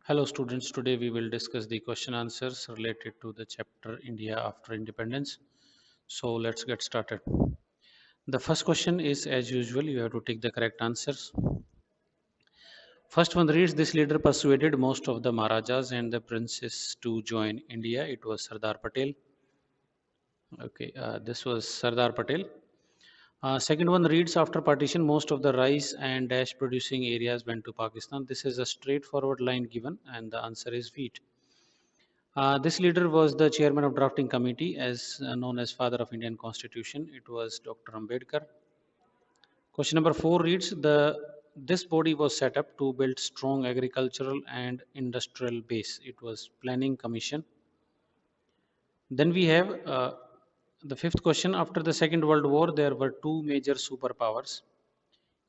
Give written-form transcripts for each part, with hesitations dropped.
Hello students, today we will discuss the question answers related to the chapter India after independence. So let's get started. The first question is, as usual, you have to take the correct answers. First one reads, this leader persuaded most of the Maharajas and the princes to join India. It was Sardar Patel. Okay, this was Sardar Patel. Second one reads, after partition, most of the rice and dash producing areas went to Pakistan. This is a straightforward line given, and the answer is wheat. This leader was the chairman of drafting committee, as known as father of Indian Constitution. It was Dr. Ambedkar. Question number 4 reads, the this body was set up to build strong agricultural and industrial base. It was Planning Commission. Then we have the fifth question. After the Second World War, there were two major superpowers,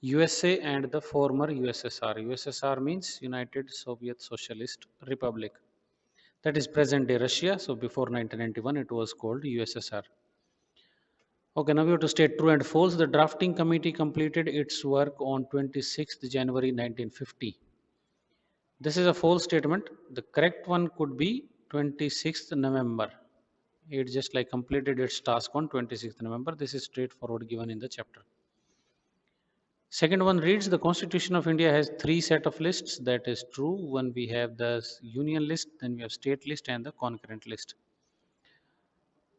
USA and the former USSR. USSR means United Soviet Socialist Republic. That is present day Russia. So before 1991, it was called USSR. Okay, now we have to state true and false. The drafting committee completed its work on 26th January 1950. This is a false statement. The correct one could be 26th November. It just like completed its task on 26th November. This is straightforward given in the chapter. Second one reads, the Constitution of India has three set of lists. That is true. One we have the union list, then we have state list and the concurrent list.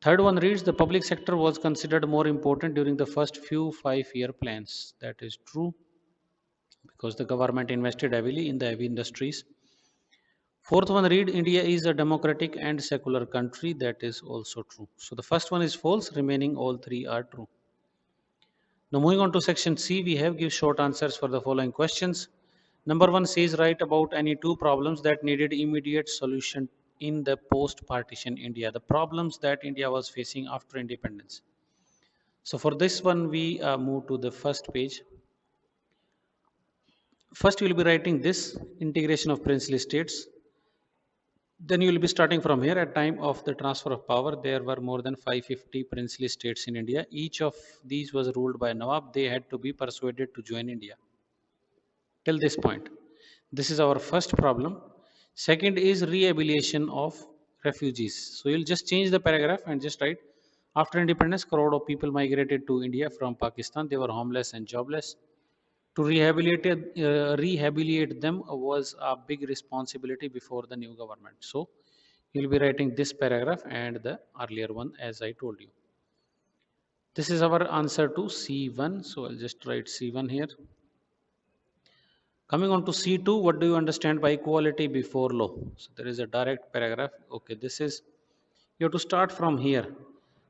Third one reads, the public sector was considered more important during the first few 5-year plans. That is true because the government invested heavily in the heavy industries. Fourth one read, India is a democratic and secular country. That is also true. So the first one is false, remaining all three are true. Now moving on to section C, we have give short answers for the following questions. Number 1 says write about any two problems that needed immediate solution in the post-partition India. The problems that India was facing after independence. So for this one, we move to the first page. First, you will be writing this integration of princely states. Then you will be starting from here. At time of the transfer of power, there were more than 550 princely states in India. Each of these was ruled by Nawab. They had to be persuaded to join India. Till this point, this is our first problem. Second is rehabilitation of refugees. So you'll just change the paragraph and just write, after independence, crowd of people migrated to India from Pakistan. They were homeless and jobless. To rehabilitate them was a big responsibility before the new government. So you'll be writing this paragraph and the earlier one as I told you. This is our answer to C1. So I'll just write C1 here. Coming on to C2, what do you understand by equality before law? So there is a direct paragraph. Okay, this is, you have to start from here.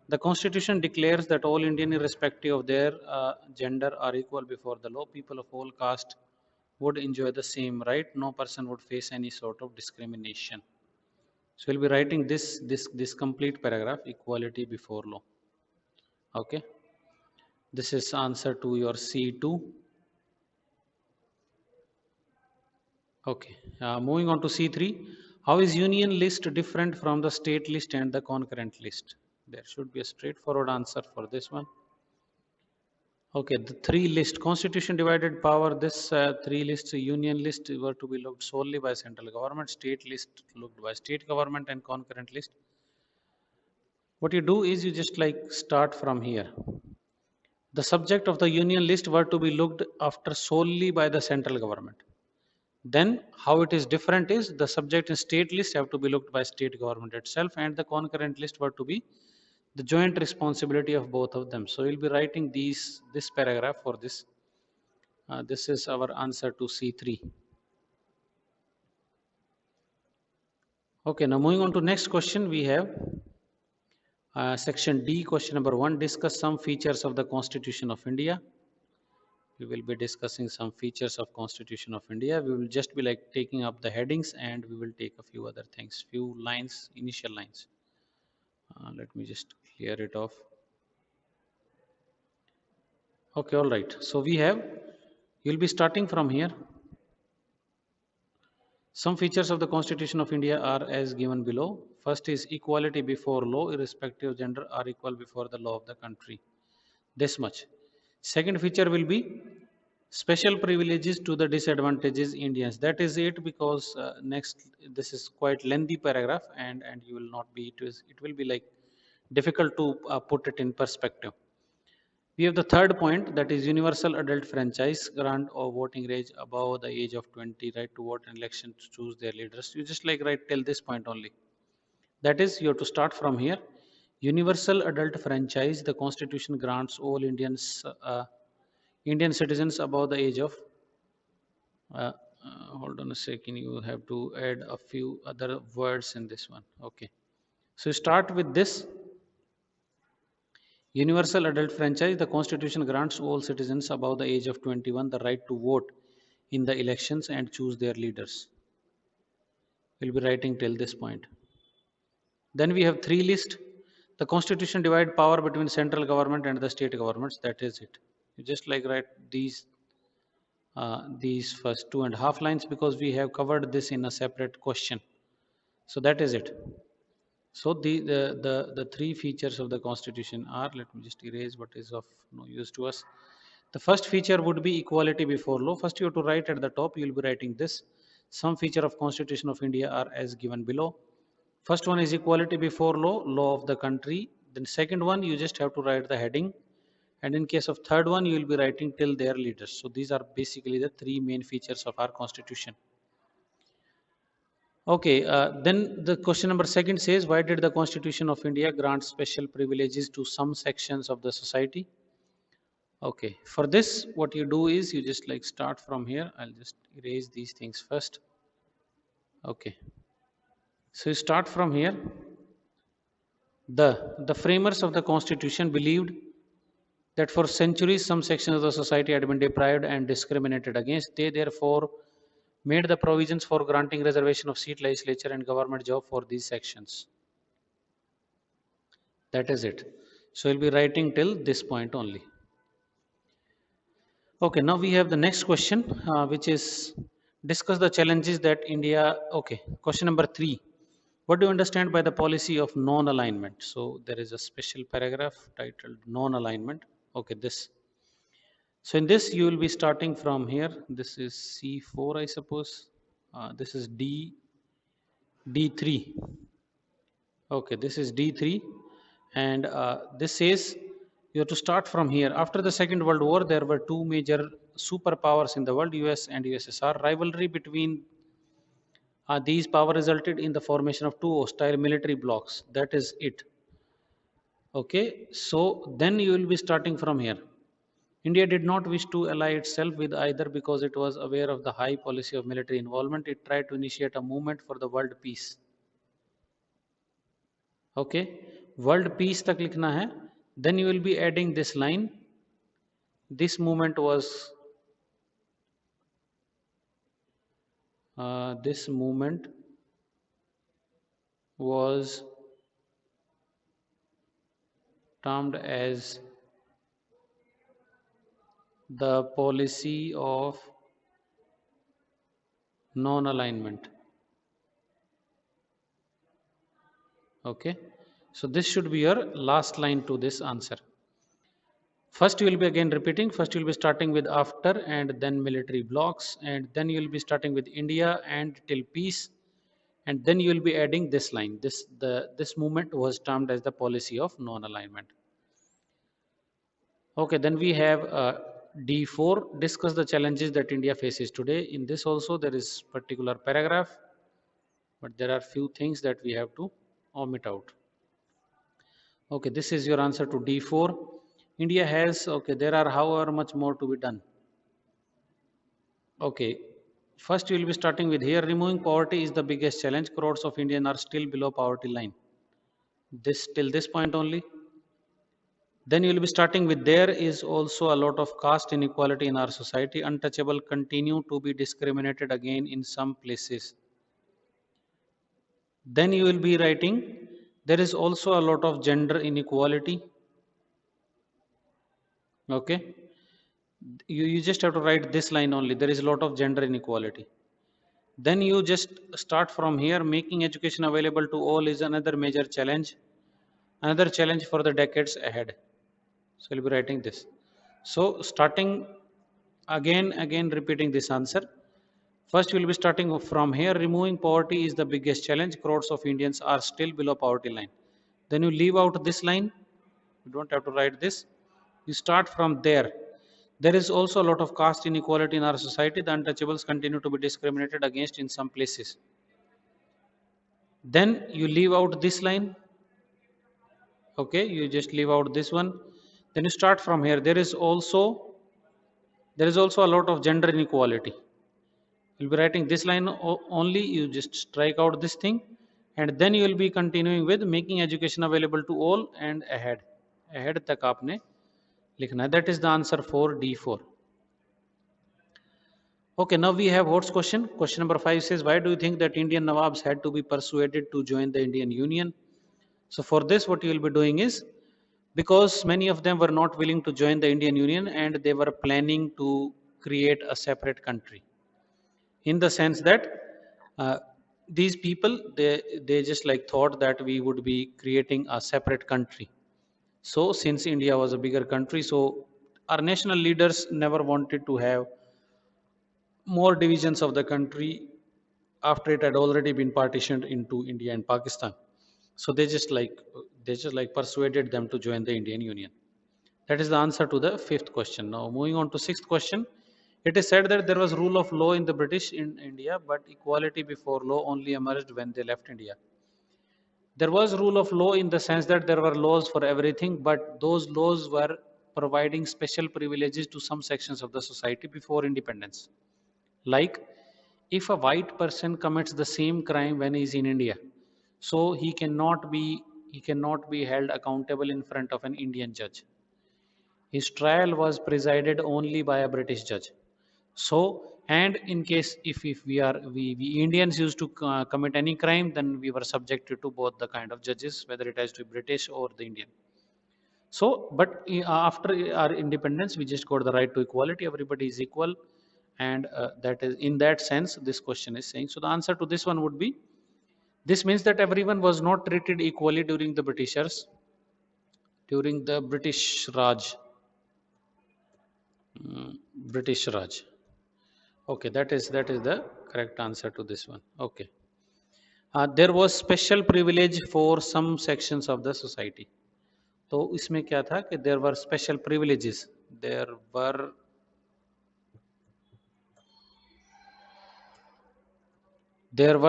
The Constitution declares that all Indian, irrespective of their gender, are equal before the law. People of all caste would enjoy the same right. No person would face any sort of discrimination. So we'll be writing this complete paragraph, equality before law. Okay. This is answer to your C2. Okay, moving on to C3. How is union list different from the state list and the concurrent list? There should be a straightforward answer for this one. Okay, the three list, constitution divided power, this three lists, union list were to be looked solely by central government, state list looked by state government and concurrent list. What you do is you just like start from here. The subject of the union list were to be looked after solely by the central government. Then how it is different is the subject and state list have to be looked by state government itself and the concurrent list were to be the joint responsibility of both of them. So we'll be writing this paragraph for this. This is our answer to C3. Okay, now moving on to next question, we have section D, question number 1, discuss some features of the Constitution of India. We will be discussing some features of Constitution of India. We will just be like taking up the headings and we will take a few other things, few lines, initial lines. Let me just clear it off. Okay, all right. So we have, you'll be starting from here. Some features of the Constitution of India are as given below. First is equality before law, irrespective of gender are equal before the law of the country. This much. Second feature will be Special privileges to the disadvantages Indians. That is it, because next, this is quite lengthy paragraph, and you will not be, it will be like difficult to put it in perspective. We have the third point, that is universal adult franchise grant or voting age above the age of 20, right to vote in election to choose their leaders. You just like write till this point only. That is, you have to start from here. Universal adult franchise, the constitution grants all Indian citizens above the age of, uh, hold on a second, you have to add a few other words in this one. Okay. So start with this. Universal adult franchise, the constitution grants all citizens above the age of 21 the right to vote in the elections and choose their leaders. We'll be writing till this point. Then we have three list. The constitution divide power between central government and the state governments. That is it. You just like write these first 2.5 lines, because we have covered this in a separate question. So that is it. So the three features of the constitution are, let me just erase what is of no use to us. The first feature would be equality before law. First, you have to write at the top, you will be writing this. Some feature of Constitution of India are as given below. First one is equality before law, law of the country. Then second one, you just have to write the heading. And in case of third one, you will be writing till their leaders. So these are basically the three main features of our Constitution. Okay, then the question number second says, why did the Constitution of India grant special privileges to some sections of the society? Okay, for this, what you do is you just like start from here. I'll just erase these things first. Okay, so you start from here. The framers of the Constitution believed that for centuries some sections of the society had been deprived and discriminated against. They therefore made the provisions for granting reservation of seat, legislature, and government job for these sections. That is it. So you'll be writing till this point only. Okay, now we have the next question, which is discuss the challenges that India. Okay, question number 3. What do you understand by the policy of non-alignment? So there is a special paragraph titled non-alignment. Okay, this. So in this, you will be starting from here. This is C4, I suppose. This is D3. Okay, this is D3, and this says you have to start from here. After the Second World War, there were two major superpowers in the world, US and USSR. Rivalry between these power resulted in the formation of two hostile military blocs. That is it. Okay, so then you will be starting from here. India did not wish to ally itself with either because it was aware of the high policy of military involvement. It tried to initiate a movement for the world peace. Okay, world peace tak likhna hai. Then you will be adding this line. This movement was termed as the policy of non-alignment. Okay, so this should be your last line to this answer. First, you will be again repeating. First, you will be starting with after and then military blocks, and then you will be starting with India and till peace, and then you will be adding this line. This movement was termed as the policy of non-alignment. Okay, then we have D4. Discuss the challenges that India faces today. In this also there is particular paragraph, but there are few things that we have to omit out. Okay, this is your answer to D4. India has, okay, there are however much more to be done. Okay, first you will be starting with here. Removing poverty is the biggest challenge. Crores of Indians are still below poverty line. This till this point only. Then you will be starting with there is also a lot of caste inequality in our society. Untouchable continue to be discriminated again in some places. Then you will be writing there is also a lot of gender inequality. Okay, you just have to write this line only. There is a lot of gender inequality. Then you just start from here. Making education available to all is another major challenge. Another challenge for the decades ahead. So you'll be writing this. So starting again repeating this answer. First, we will be starting from here. Removing poverty is the biggest challenge. Crores of Indians are still below poverty line. Then you leave out this line. You don't have to write this. You start from there. There is also a lot of caste inequality in our society. The untouchables continue to be discriminated against in some places. Then you leave out this line. Okay, you just leave out this one. Then you start from here. There is also a lot of gender inequality. You'll be writing this line only. You just strike out this thing, and then you will be continuing with making education available to all and ahead तक आपने लिखना है. That is the answer for D4. Okay, now we have what's question. Question number 5 says, why do you think that Indian Nawabs had to be persuaded to join the Indian Union? So for this, what you will be doing is, because many of them were not willing to join the Indian Union and they were planning to create a separate country, in the sense that uh, these people, they just like thought that we would be creating a separate country. So since India was a bigger country, so our national leaders never wanted to have more divisions of the country after it had already been partitioned into India and Pakistan. So they just like persuaded them to join the Indian Union. That is the answer to the fifth question. Now moving on to sixth question. It is said that there was rule of law in the British in India, but equality before law only emerged when they left India. There was rule of law in the sense that there were laws for everything, but those laws were providing special privileges to some sections of the society before independence. Like, if a white person commits the same crime when he is in India, so he cannot be held accountable in front of an Indian judge. His trial was presided only by a British judge. So, and in case if we Indians used to commit any crime, then we were subjected to both the kind of judges, whether it has to be British or the Indian. So, but after our independence, we just got the right to equality. Everybody is equal, and that is in that sense this question is saying. So, the answer to this one would be, this means that everyone was not treated equally during the British Raj. British Raj. Okay, that is the correct answer to this one. Okay. There was special privilege for some sections of the society. तो इसमें क्या था कि there were special privileges. There were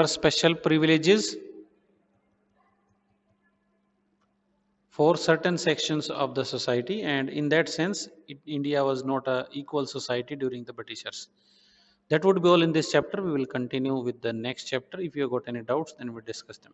special privileges for certain sections of the society, and in that sense, India was not a equal society during the Britishers. That would be all in this chapter. We will continue with the next chapter. If you have got any doubts, then we discuss them.